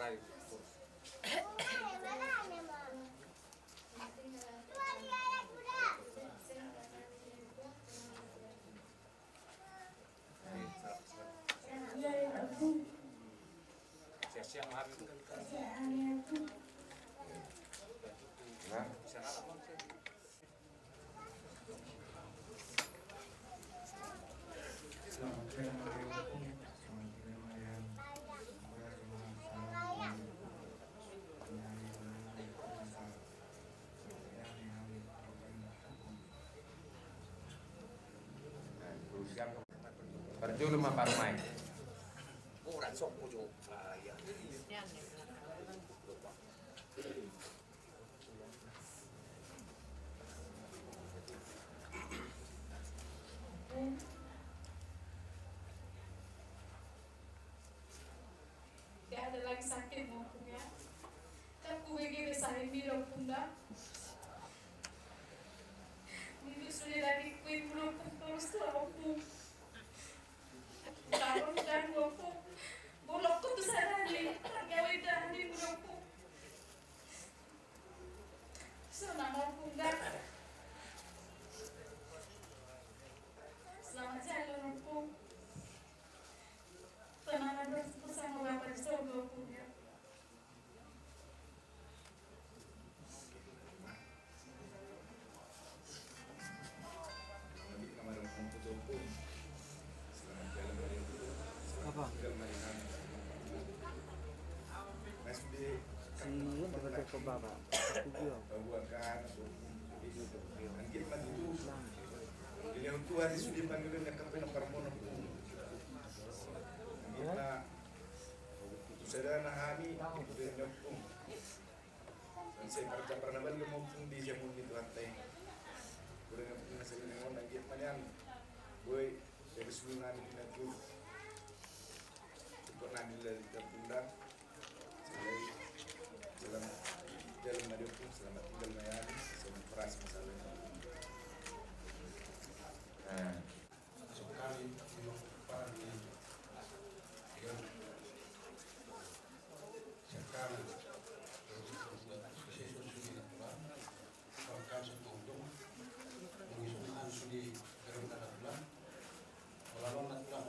Hari. Siang-siang hari itu kan. Nah, bisa anak Perju lima parmai. orang sok pujo. Ya. Tidak ada lagi sakit maupun ya. Tapi begini saya bilang bunda. Untuk sudah lagi kuin belum terus terlalu. Tahun dan aku bolak ko to sa rally. Gawin dahil bulok ko. So naman bunda. Selamat jalan po. Tenangan bersama Bapak di surga punya. Apa? Siyon talaga ko baba. Video. Yang Tuhan sudah panggil nak kena permohonan kita saudara kami itu dengan pun saya kerja pernah balik maupun di jamun itu lantai dengan punya sebenarnya lagi manian boy dari sebelum nanti nanti pernah dari tertunda selamat jalan maju pun selamat tinggal mayani selamat peras masalah sekali para di sekarang sesuatu sudah pulang bahkan setuju mengisahkan sudah kerana pulang melawan pulang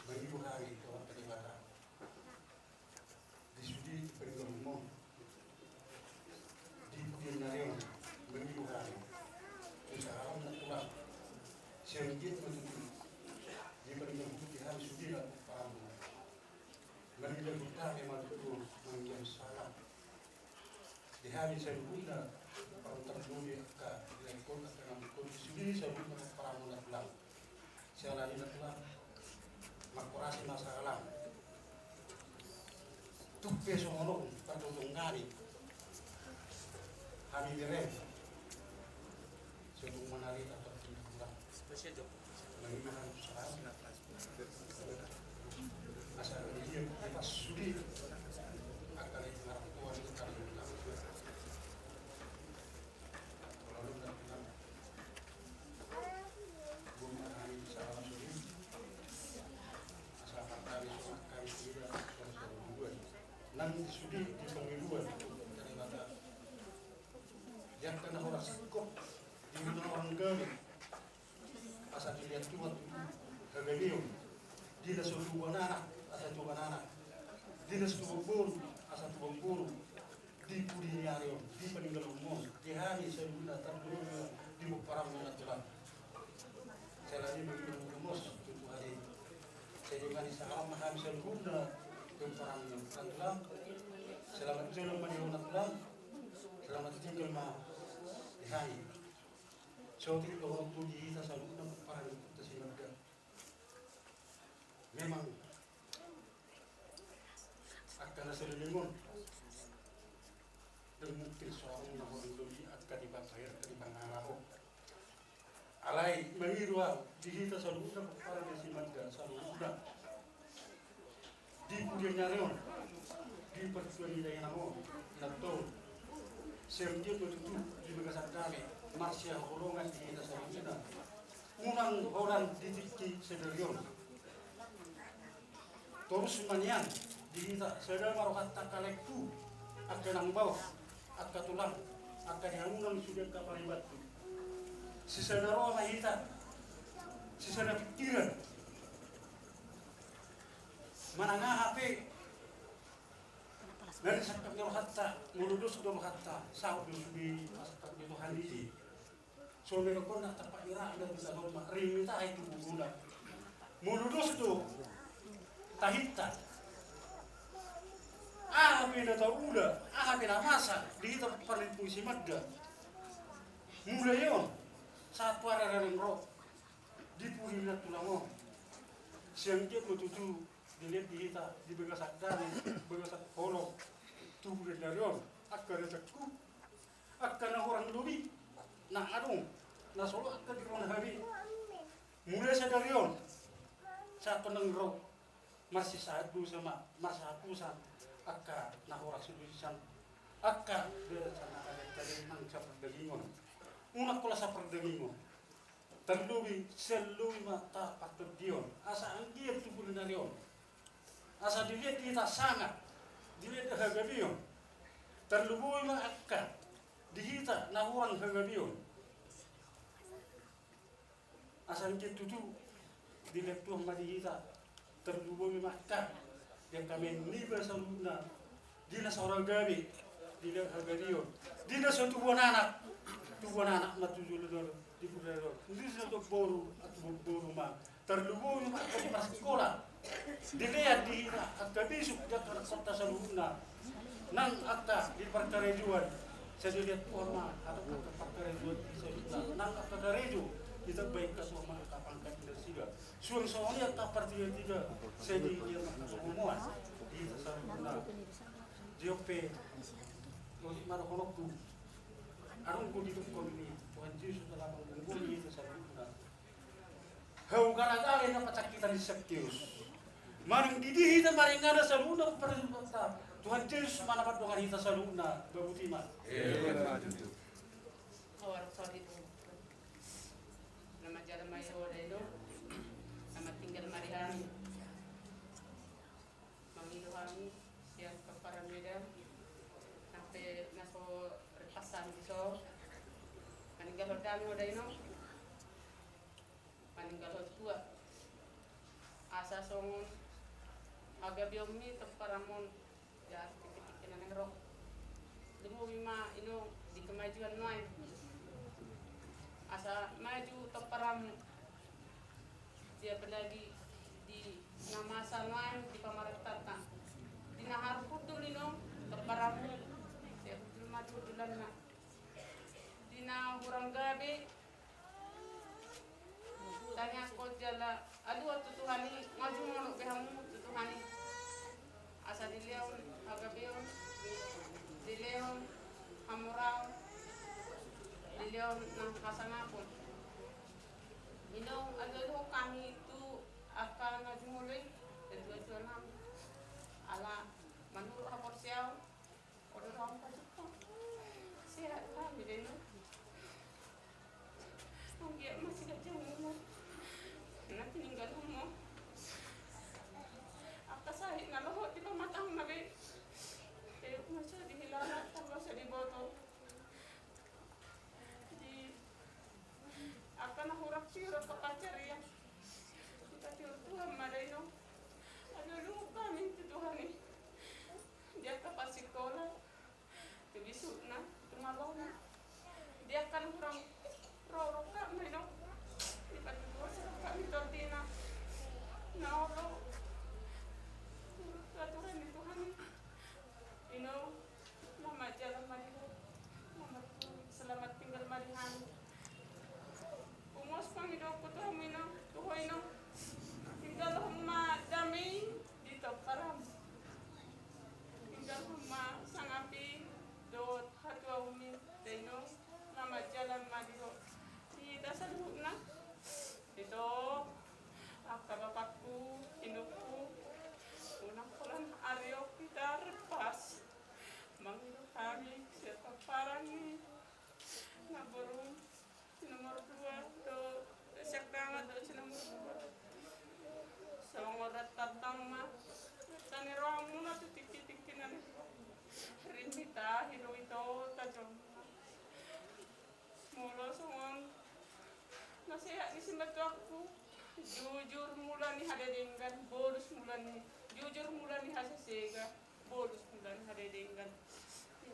beribu hari ke waktu ibadah di sudi bergabung di Pilihan beribu hari usaha pulang sedikit menunjuk di bergabung di hari sudi dan paham Mereka buka memang betul mengirim salam. Di hari saya guna para terbunuh ke lekor dengan kondisi ini saya guna para muda pulang. Saya lagi pulang makurasi masalah. Tuh besok ngolong pada tunggari. Kami direm. Sebelum menari atau pulang. Spesial job. Mengirimkan salam. Asal dia pas sudi akan orang tua itu kan lalu dan bumi kami salam sudi asal kami kami tidak dua nanti sudi di pemiluan dari mata yang kena orang sikop di orang gani asal dilihat cuma kegeliung dia suruh anak asal tuan anak dinas tubur asal tubur di pudi nyarion di peninggal umum di hari saya datang dulu di parang menatulan saya lagi begitu rumus tujuh hari saya juga di salam maham saya guna di parang menatulan selamat jalan menatulan selamat tinggal mah di hari so tidak orang tuji kita selalu dapat parang tersilakan memang akan hasil lingon dan mungkin seorang yang lebih akan dibayar ketimbang alai mengirwa di kita selalu para desimat dan selalu udah di punya nyarion di perjuangan yang namo nato semjo itu di bagasan kami masih golongan di kita selalu sudah unang orang di titik sederion terus manian dihita sedang marokat takalekku akka nang bawah akka tulang akka dihangungan sudah kapalibat sisa roh mahita sisa pikiran manangah HP dari sakit dulu hatta muludus dulu hatta sahut di sakit dulu handiji so mereka nak tapak ira dan bisa rumah rimita itu guna muludus tu tahita beda tahu udah beda masa di tempat paling puisi madda mulai yon satu arah dari roh di puhilat tulango siang dia betutu dilihat di kita di begasak dari begasak kolong tubuh dari yon akan rezekiku akan orang duri nak adung nak solo akan di rumah hari mulai sadar yon saat penengro masih satu sama masa akusan akan nak orang sulusan akan berencana ada tadi nang saperdagingon unak pula saperdagingon terlebih selui mata patut dion asa angkiat tubuh dari yon asa dilihat kita sangat dilihat harga dion terlebih akan dihita na orang harga dion asa angkiat tutu dilihat tuh madihita terlebih akan yang kami niba saluna dina seorang gabi dina harga dion dina suatu buah anak matujul dulu di pudaro ini satu boru atau boru mah terlebih akan di sekolah dilihat di akta besok jangan kota saluna nang akta di perkarejuan saya lihat forma atau perkarejuan nang akta kareju kita baik ke semua kapangkat dan siga suang soalnya tak partian tiga saya dia keumuman di saluna jope los marokonokku arung ko dito ko ni Tuhan Yesus telah mengungguli itu saluna hau gara-gara na pacakitan di Septius maring didihita maring ada saluna perintah Tuhan Yesus mana pat dengan hita saluna babutima orang sorry itu nama jalan mai itu nama tinggal marihan mamiluhan yang keparan medan sampai naso repasan iso maninggal hodami udah ino maninggal tua asa songon aga biomi teparamon ya titik-titik nang roh demo mima ino di kemajuan mai asa maju teparam dia lagi di namasa mai di pamarentah di nahar putul ino teparam dia putul maju dulanna dina hurang gabe tanya ko jala aduh tutuhani maju mono behamu tutuhani asa dileon agabeon dileon hamurao dileon nang kasangapon ino aduh kami itu akan ngajumulay dua-dua nam ala manuru haporsiaw odo ram pasukko sehat kami deno dia masih kecil umur nanti tinggal umur apa saya naloh di pematang nabe masih dihilang kalau saya diboto di akan huruf sirot kepacar ya kita Tuhan madaino ada lupa minta Tuhan nih dia kapan sekolah kebisukna kemalona dia akan kurang roroka meno ipat dua seraka mitortina naolo aturan itu Tuhan ino mama jalan mariho mama selamat tinggal marihan umos pang hidup ko to mino tuhoy no tinggal humma dami dito param tinggal humma sangapi dot hatwa umi deno mama jalan mariho di dasar sehat ni sematu aku. Jujur mula ni hadadenggan, bolos mula ni. Jujur mula ni hasa sega, bolos mula ni hadadenggan.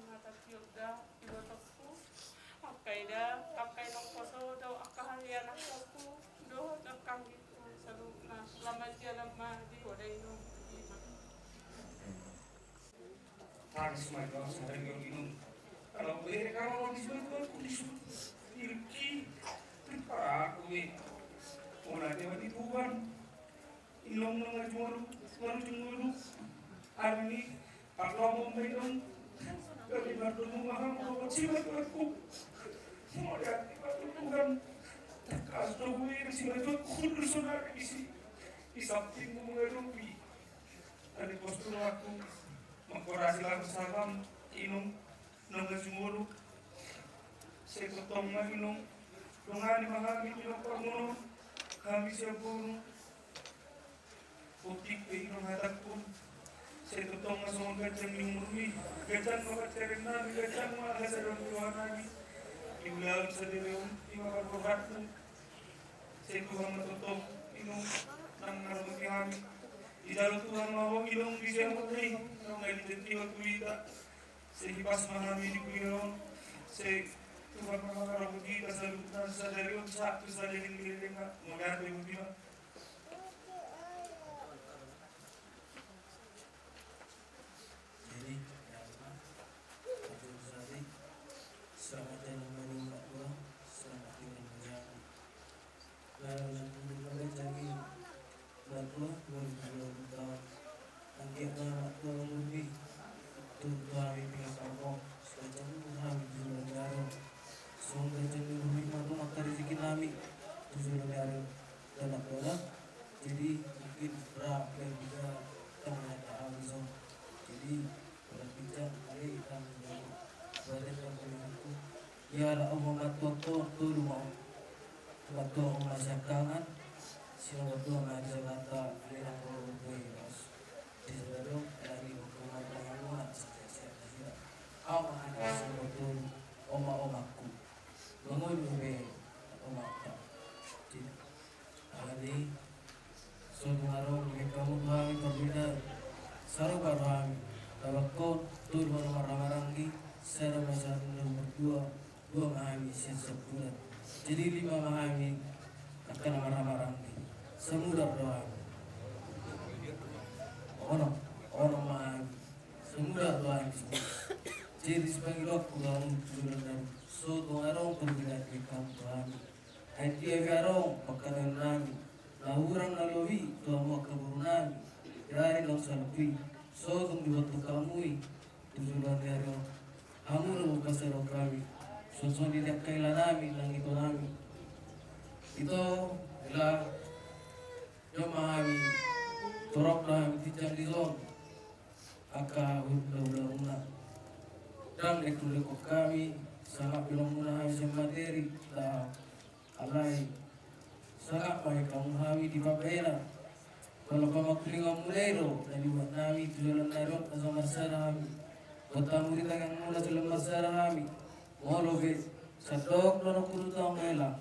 Mata tiok dah, pilotoku. Akai dah, akai nong koso daw akahalian aku. Doh dakang gitu. Salu na selamat jalan di waday nong. Tangis mereka sedang minum. Kalau mereka kalau di sana aku disuruh irki, terparah aku ni. Orang dia mati Tuhan. Ilong nang ngajumuru. Hari ni aku mau minum. Dari batu rumah aku cimat aku. Mau lihat batu Tuhan. Terkas doa ini si batu kudu saudara di samping mengerupi. Ada postur aku. Mengkorasi lang salam inong nang nasumuro sa kutong na inong tungani mahami inong panguno kami siya puno putik pa inong hatakpon sa kutong na sumang gajang lumurmi gajang makatsarin namin gajang makasarang tuwa namin iulang sa direon imakarbuhat mo sa tuwang matutong inong nang naramuti kami Idalo Tuhan mawang ilong bisa matay nang identity wa kuita sa hipas mahami di kuyon sa Tuhan mamarang kita sa lutan sa darion sakto sa liling-liling nga maganda yung di ba Jadi, selamat datang kembali Mbak Tua, selamat tinggal menjaga. Lalu kembali lagi Mbak Tua, 2020 tahun. Angkat Mbak Tua lebih Tuhan pihak kampung, sekejap kami juga negara. Semoga jadi lebih mampu maka rezeki kami tujuh negara dan negara. Jadi mungkin berapa yang bisa tangan habis. Jadi berbicara hari kami berada dalam itu. Ya Allah matuto rumah matuto masyarakat sila matuto masyarakat lina ko bebas di dalam dari hukuman pengaruhan sila ama anak sila matuto oma-omaku mengunjungi omakta jadi hari suatu hari kamu kami berbeda sarubar kami tabakot turun marang-maranggi secara masyarakat nomor 2 mahami siap bulan jadi 5 mahami akan marang-maranggi semudah doa ono mahami semudah doa jadi sebagai waktu kamu bulan dan suatu arong berbeda di kamu kami hati arong pakanan nami lahurang nalowi tuah mau keburu nami dari dong salpi suatu dibantu kamu tujuan dari kamu bukan serok kami susun di kailan namin ng ito namin ito ila yung mahami turok na tijang dizon aka ulah muna dan ikulikot kami sangat bilang muna kami sa materi na alay sangat may kamuhami di pabayana kalau pamakuling ang mulero na liwat namin tujulan na ron na sa masarami Kota murid yang mula dalam masyarakat kami, mologe sadok dan kurutang mela,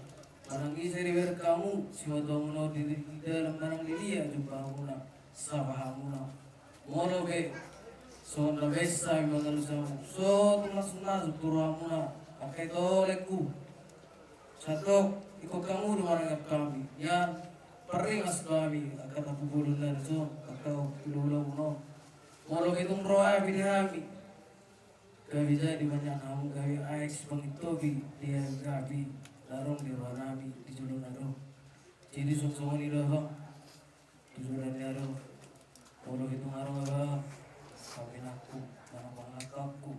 manangi seri berkamu, siapa tahu mula di dalam barang dia jumpa mula, sabah mula, mologe so na besa mengalu sama, so tumas turun mula, pakai toleku, sadok ikut kamu di mana kami, yang peringas kami, kata pukul dan so, kata puluh mula, mologe tumroa bidami. Kami jadi banyak namu kami ais pengitobi dia gabi larong di ruanami di julun ado jadi sungsung ni dah di julun ado kalau itu ngarong apa kami naku mana pangakku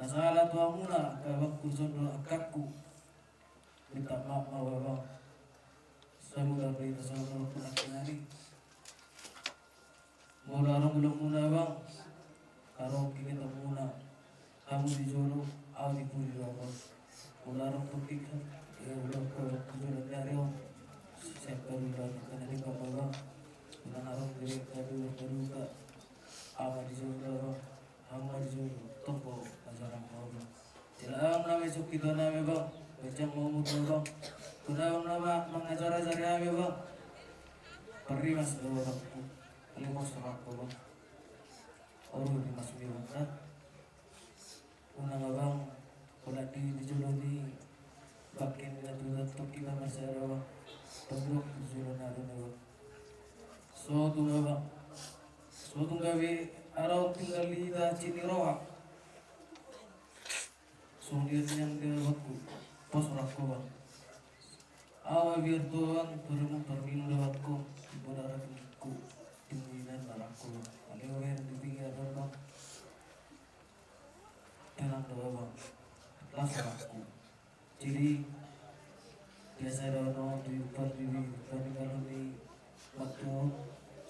nasalah tua mula kawakku sodol akakku minta maaf bang saya mudah berita sodol punaki mau larong belum muna bang kalau kita muna kamu di Jolo, aku di Puri Lopor. Ularong topik ya udah ke Jolo dari siapa dulu karena di Papua, udah narong dari dari Peruka, apa di Jolo, apa di Jolo, toko ajaran kau. Jelang nama esok kita nama bang, macam mau muda bang, Kuda nama mengajar-ajar kami bang. Pergi mas dulu aku. Paling mau sama aku bang. Orang di mas bilang kan. Unang abang. Kuda di jual di. Bakin datuk kita masih ada bang. Tengok jual ada bang. So tunggu bang. So tunggu kami. Arau tinggal di Cini Roa. So dia yang dia waktu. Pos aku bang. Awa biar Tuhan bermu berminda aku ibadah aku tinggi dan darahku. Ada orang di pinggir bang, tenang doa bang, langsung aku. Jadi biasa doa di depan diri, tapi kalau di waktu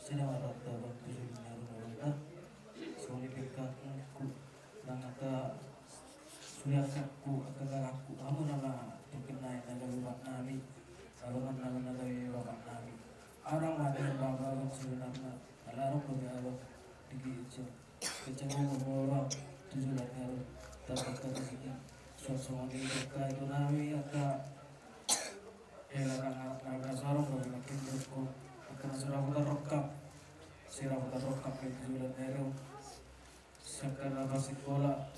sedang ada bang tujuh nyaru bang, soalnya pekakku, nangka sudah aku akan aku, kamu nama terkenai naga bang nami. Kalau mana dari bapak nabi, orang ada yang bapak sebenarnya, kalau orang berjalan tinggi itu, kecenderungan orang tujuan harus dapat sini, suasana di dekat itu nabi agak, naga sarung bagi makin berku, akan sudah rokap itu tujuan harus, sekarang masih bola,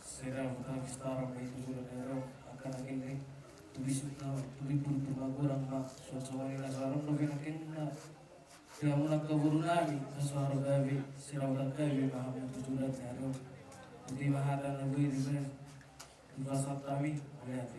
sudah bukan sekarang itu tujuan harus akan lagi tulis bermagurang mak suatu wanita sarung lebih nakin na dia mulai keburu nabi sesuatu gabi sirawat gabi maham tujuan nyaru jadi mahadan lebih di pasal kami melihat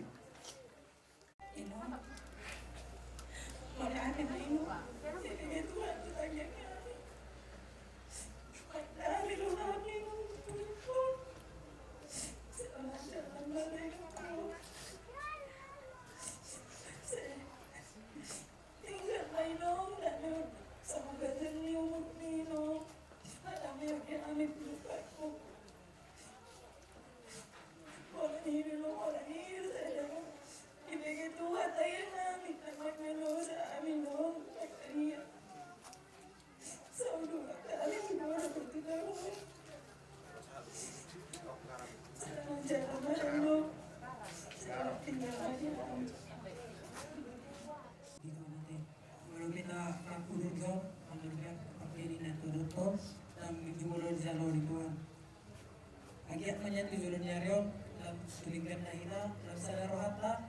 Agiat menyatu jualan nyarion dalam tulingkan nahina dalam sadar rohata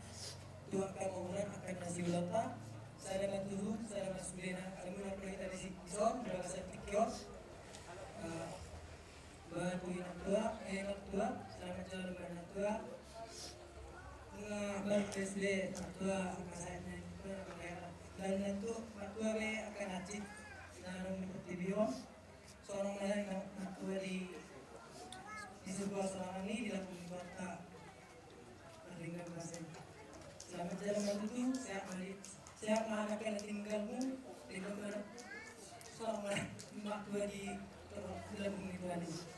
tua kamuran akan nasi ulata saya matuhu saya masulina alimun aku kita di sison berasa tikios bahan anak tua selamat jalan anak tua bahan tesle anak tua kasahnya dan itu anak tua akan acik narum tibio seorang lain anak tua di sebuah serangan ini dilakukan kota Lingkar Kasem. Selamat jalan waktu itu saya mengamalkan tinggalmu di bawah seorang mak tua di dalam bumi Tuhan ini.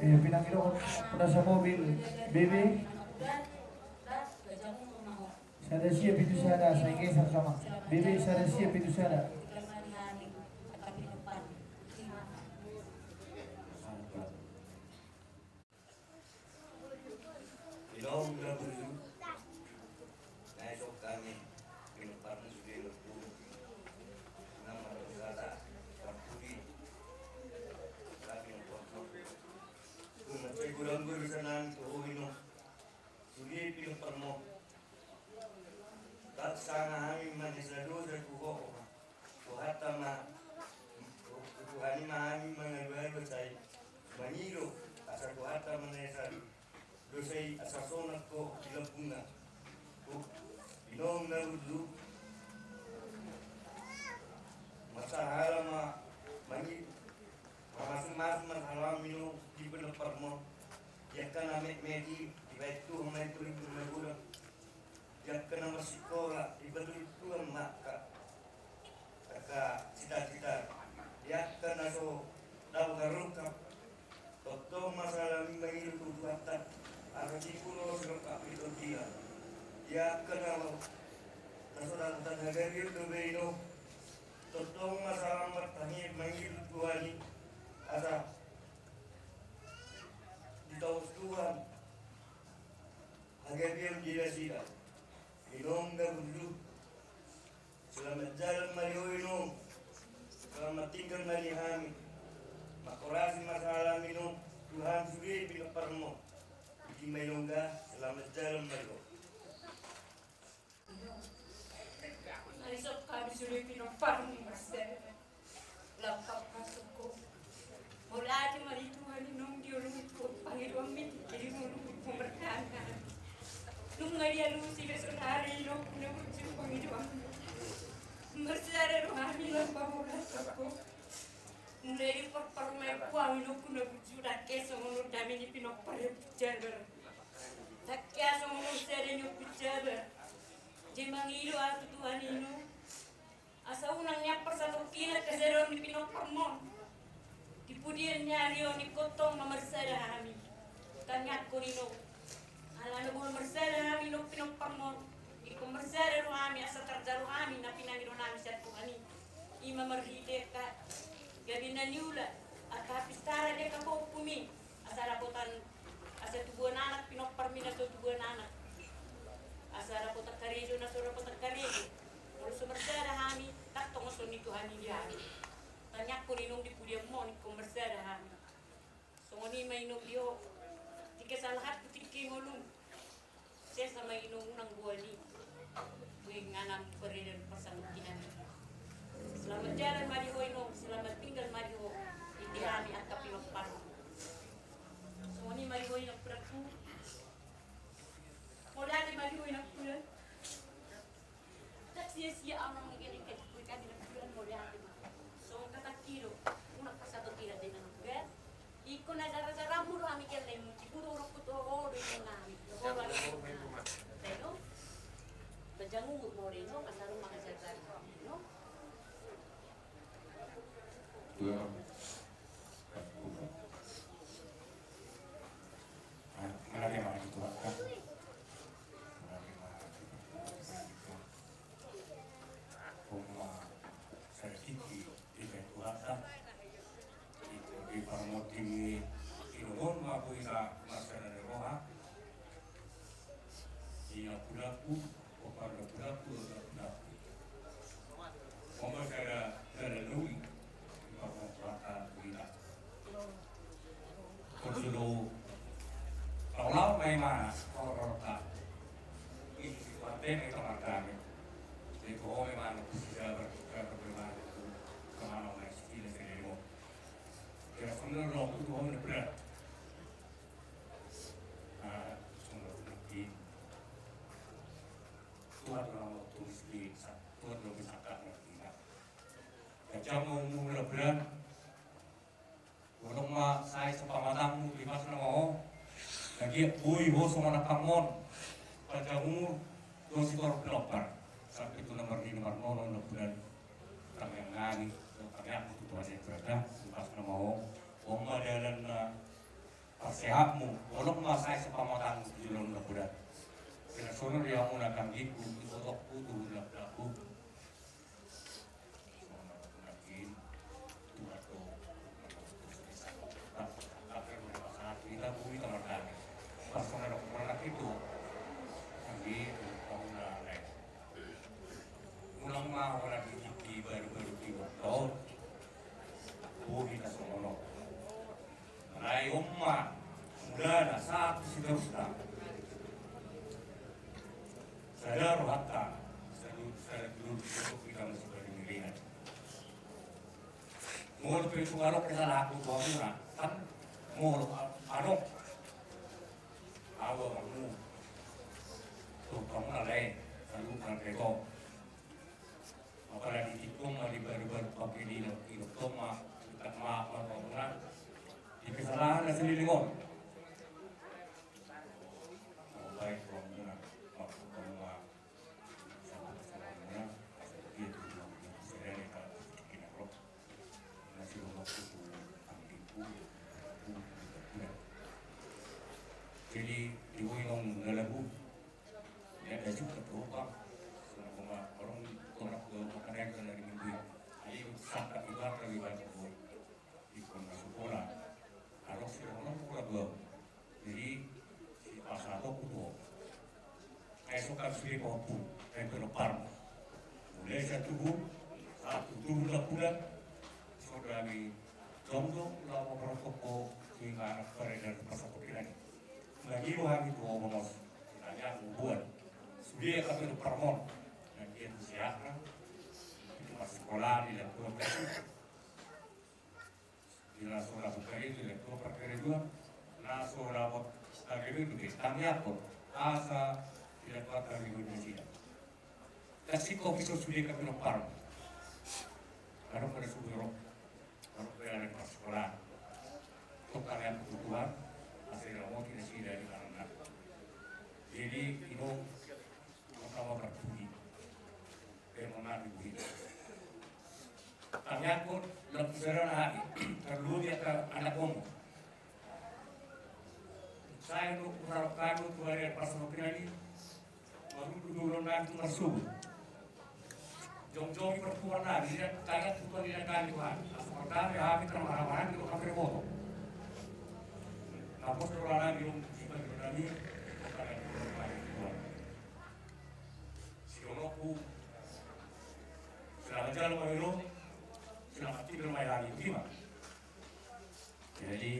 Pinang ilo pada sa mobil, baby. Sada siap itu sana, saya ingin sama. Baby, sada siap itu sana. Dosai asasona ko ilapuna. Ko inong narudu. Masahala mangi masing-masing masalah minum di penempar mo. Yakan amek medi itu humay tuloy kung magulang. Yakan na masikola ibatul itu maka kaka cita-cita. Yakan na so daw garungkap. Totoo masalah mahirap tujuan. Arti kuno serta itu dia. Yakan na nasodan tanagarir dobeino. Totoo masalah matahir mahirap tuani. Ada di tahun Tuhan agar dia menjadi sila inong gabulu selamat jalan mariho inong selamat tinggal marihami makorasi masalah minum Tuhan sudah pinaparmo hindi mayongga selamat jalan mariho. Naisap kami sudah pinaparmo master lengkap masuk ko. Mula di malito nung diulungit ko, Panginoon min, kiri mo nung pumertahan. Nung ngayon sila sa nari, nung pinabutsi ko Panginoon. Marsara nung amin ang pamulat ko. Mula yung pagparumay ko, ang inong kunabutsi, takya sa mga dami ni pinagparip jabar. Takya sa mga sara niyo jabar. Di mangilo ato Tuhan ino. Asa unang niya pasalukin at kasaron ni pinagparmon. Kemudian nyari ni kotong mamarsada kami, tanya ko nino, alam mo marsada kami no pinapamon, iko marsada kami asa terjaru kami na pinangiro kami sa Tuhan ima marhide ka, gabi na niula, at kapistara de ka po pumi, asa rapotan, asa tubuan anak pinaparmi na tubuan anak, asa rapotan karejo na so rapotan karejo, ulo sumarsada kami, taktong so ni Tuhan dia. Tanya ko ninong di pudiam mo ni konversada kami. So ngoni may inom dio. Tika sa lahat putiki ngolong. Saya sama inom unang buwali. Kuing nganam peridan pasalukinan. Selamat jalan mariho inom, selamat tinggal mariho. Hindi kami at kapilopar. So ngoni mariho inom peraku. Mula di mariho inom pulan. Tak sia-sia ang mga kuikan di pulan mula di kilo, una pasado tira de nanugat. Iko na dara muro kami kaya mo siguro ro puto oro yung namin. Pero bajangu mo rin no kasaro mga jagar no. Dua. Malaki mga ito ka. Parmoti inuhon mabuisa masana roha ina pulaku o parda pulaku Omar kada lui parmo plata buina Kosulo Kalau memang orang ini sifatnya itu markami jadi kalau memang bisa berbeda kemana mana sih Kaya lo itu orang berat. Semua mungkin Tuhan orang tulis di Tuhan lo bisa kat ngerti. Kacau mau berat. Orang mah saya sepamatang di pas nama lagi ui bos mana pamon. Kacau umur dosi korup pelopar sampai itu nomor nono berat. Kami yang ngani. Kami aku tuh masih berada pas nama Oma dalam sehatmu, walau masai sepamatan julung lepudat. Karena sono dia menggunakan ibu, itu untuk putu laku. Mungkin Tuhan tu, akhir mereka sangat kita bumi teman-teman. Pas orang itu, lagi orang lain. Ulang mah orang di baru-baru di tahun, bumi tak semua. Rai umma mudana satu seterusnya sadar hatta saya dulu kita masih berdiri mau itu kalau kita laku bawa kan mau anu awal Jadi ibu yang ngelabu, ya ada juga berubah. Sama orang makan yang dari minggu ini. Jadi sampai ibarat lagi banyak di sekolah. Kalau si orang sekolah belum, jadi si pasar itu esokan sudah mampu dan berlebar. Mulai satu bulan, sudah kami jomblo lalu berokok sehingga anak beredar di pasar kopiran. Lagi hari itu ngomong, tanya buat, sudah kami berpermon dan dia siapa? Itu masih sekolah di dalam kasih. Bila sekolah bukan itu di dalam perkara juga, nah sekolah buat sebagai itu kami apa? Asa tidak kuat dari Indonesia. Kasih kopi sudah kami berpermon. Karena pada subuh kalau berada di sekolah, untuk kalian kebutuhan, hasil mau tidak sih dari mana. Jadi itu pertama berbudi, bagaimana berbudi. Kami pun lebih sederhana, perlu dia ke anak umum. Saya untuk menerapkan untuk dari pasal ini, baru dulu nanti masuk. Jom-jom perempuan lagi, dia kayak tuan dia kan Tuhan. Pertama ya kami termarah-marah di lokasi foto. Namun setelah lagi jika berani, kalian berani Tuhan. Sionoku, selamat jalan Milo, selamat tidur lagi terima. Jadi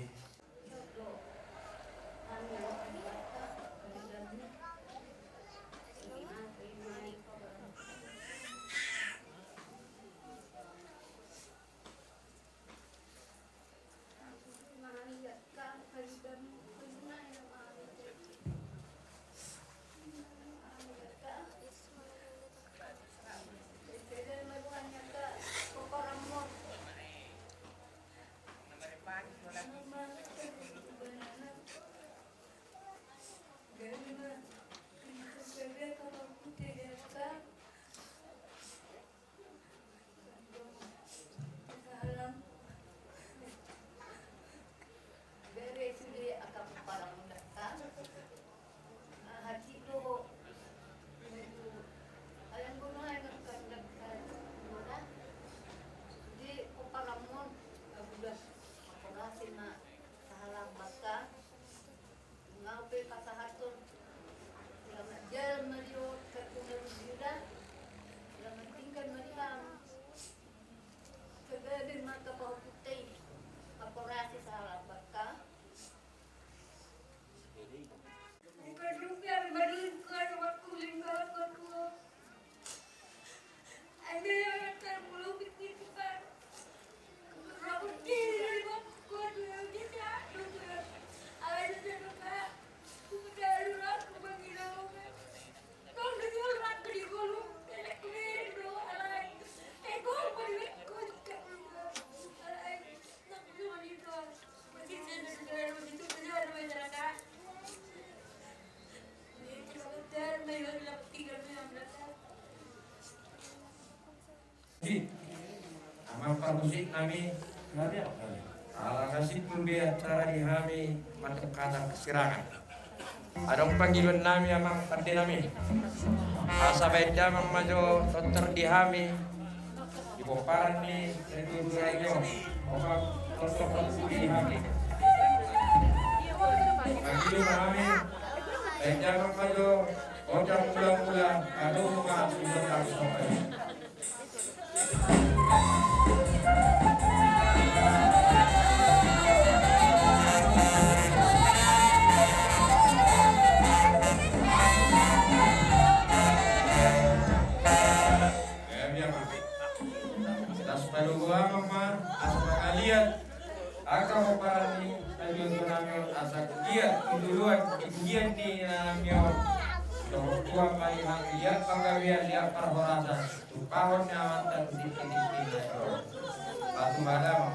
amal musik kami ala nasib pembiar cara dihami mantap kata kesirangan adong panggilan nami amang parti nami asa baiknya amang maju dokter dihami di boparan ni itu durayo omang sosok dihami panggilan nami baiknya amang maju ojang pulang-pulang aduh rumah sudah sampai. Akan parani ayun namin asa kugiat duluan kugiat ni namin tua mai hangiat pagawian dia parhorasa tukahon nyaman dan dikit-dikit batu badam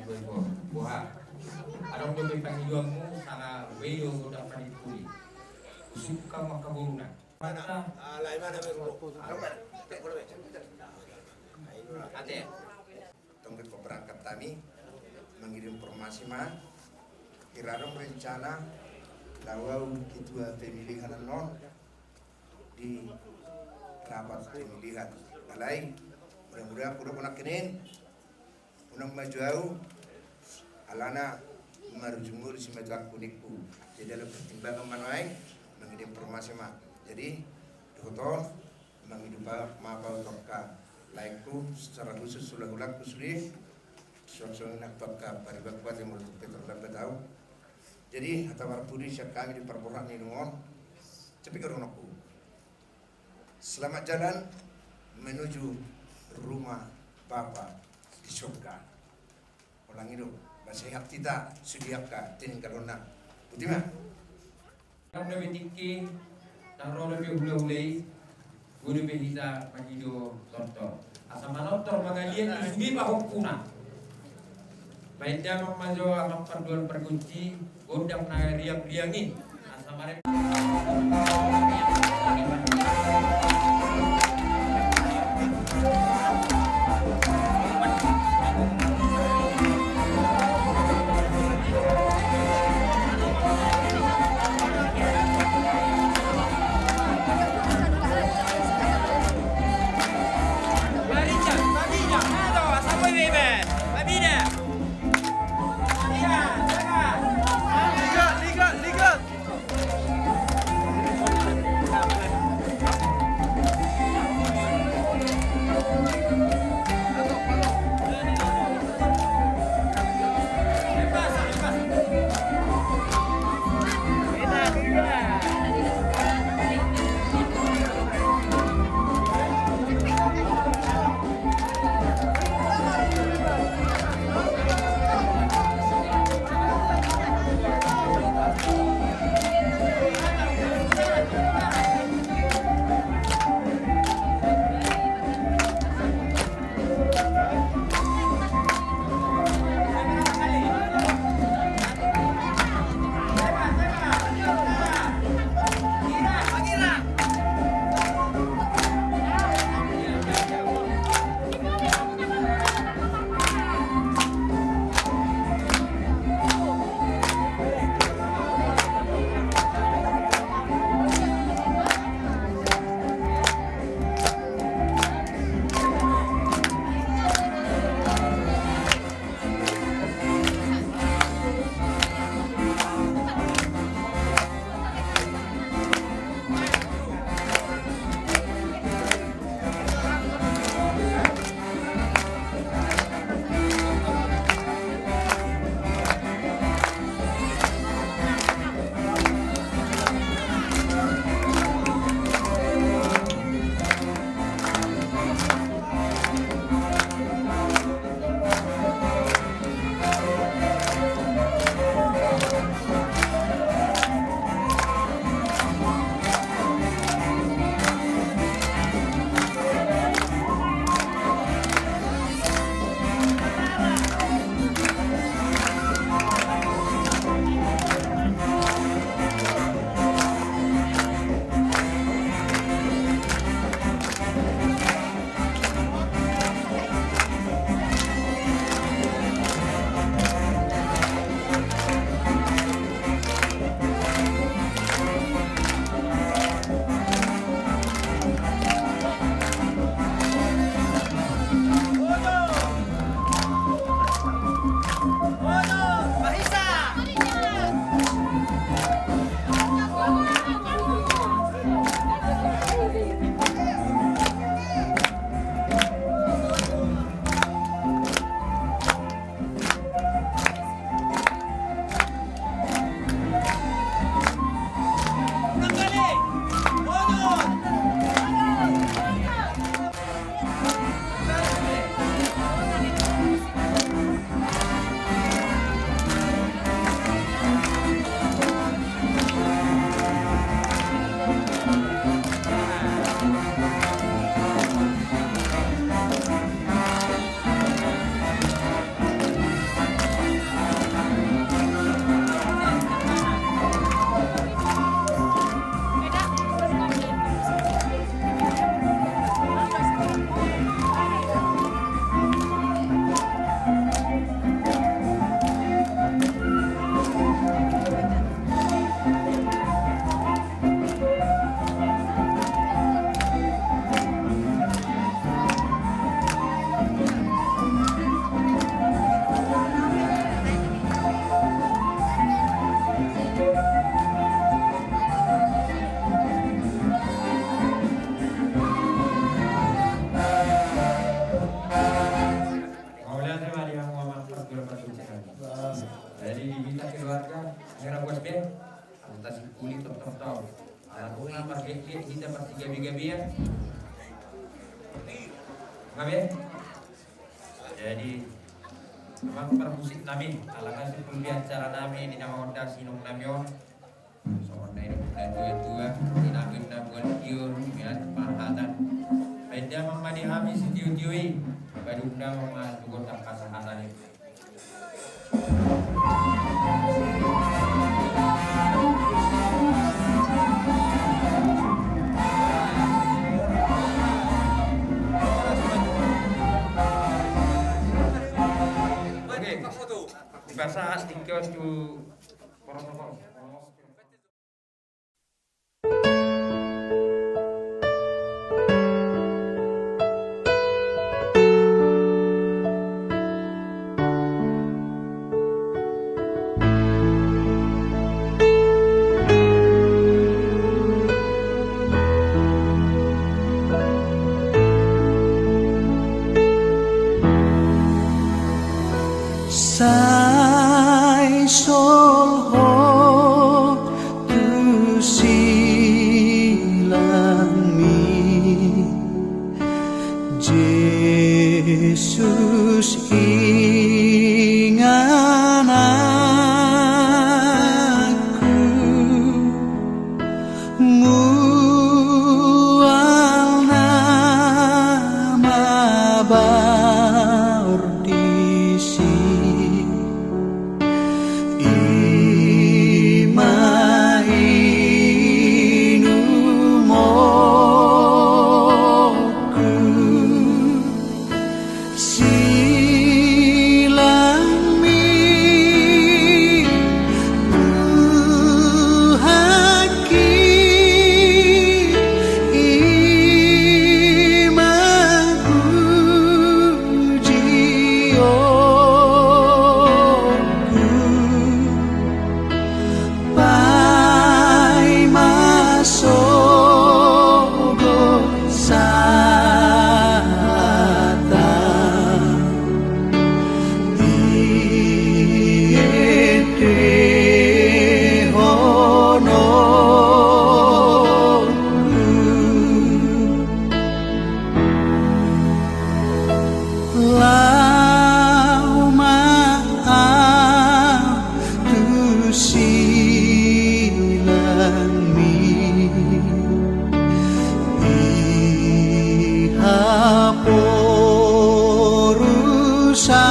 dua. Buah. Adong demi panggilanmu sana weyo dapat dipuli. Suka makaburuna. Mana? Lain mana berulo? Tak boleh. Ate. Tunggu berangkat kami mengirim informasi mah kirarong rencana lawau ketua pemilihan non di rapat pemilihan balai mudah-mudahan kuda kunak kenin unang majuau alana marujungul si majuak kunikku jadi dalam pertimbangan manoeng mengirim informasi mah jadi doton menghidup mapau toka laiku secara khusus sudah ulang kusuri suasana nak toka paribak kuat yang menutup terlambat tahu jadi atau pudi siap kami di perburuan ini nungon cepi keronokku selamat jalan menuju rumah Bapa di surga ulang itu nasihat kita sudiapkan tinggal lona putih mah Kang lebih tinggi, nang roh lebih hulai, guru behita pagido tonton. Asal manotor mengalian isugi bahok kuna. Baiknya memajo amang panduan perkunci, gondang nagariam liangin. Asal mereka. Liga. pakai kita pasti gabi-gabi ya. Gabi. Jadi memang permusik nami alangan sepuluh acara nami di nama Honda Sinong Namyon. Soalnya ini bulan dua dinakin bulan tiur ya pahatan. Beda memani kami setiui badungna mama juga tak kasahanan ini. Bahasa stiker tu protokol. Sai sol ho tu silang mi Jesus ingan aku mual nama bardisi Porusa